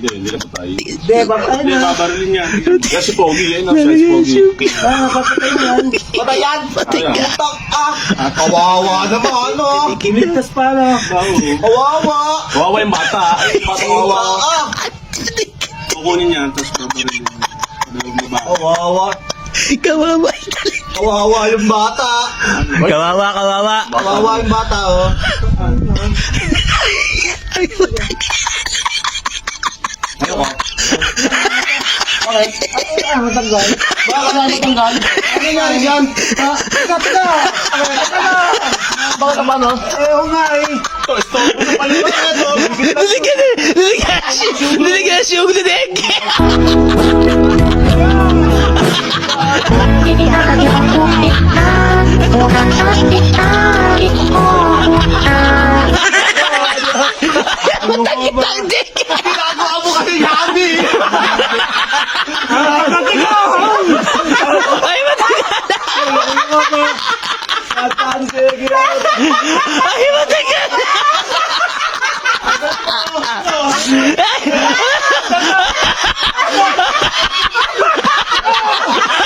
Hindi na patay. Hindi, patay Hindi, na. babarilin niya. Kasi pogi, yan ang size pogi. Patay yan. Patay yan. Patay yan. Putak kawawa naman, no? Kimitas pa, no? Kawawa. Kawawa yung bata. Ay, bata Kawawa. kawawa. Kukunin niya, tapos babarilin niya. Dalawang babae. Kawawa. Kawawa. Kawawa yung bata. Kawawa, kawawa. Kawawa yung bata, oh. Ano ka? Okay. Matanggal. Bakit na matanggal? Ano nangyari dyan? Ha? Teka. Bakit naman, no? Oo nga, eh. Stop mo na pala ito. Niligas yung dinig. Matakit ang dick. Ginagawa mo kasi yabi. Ay, matakit. Ay, matakit.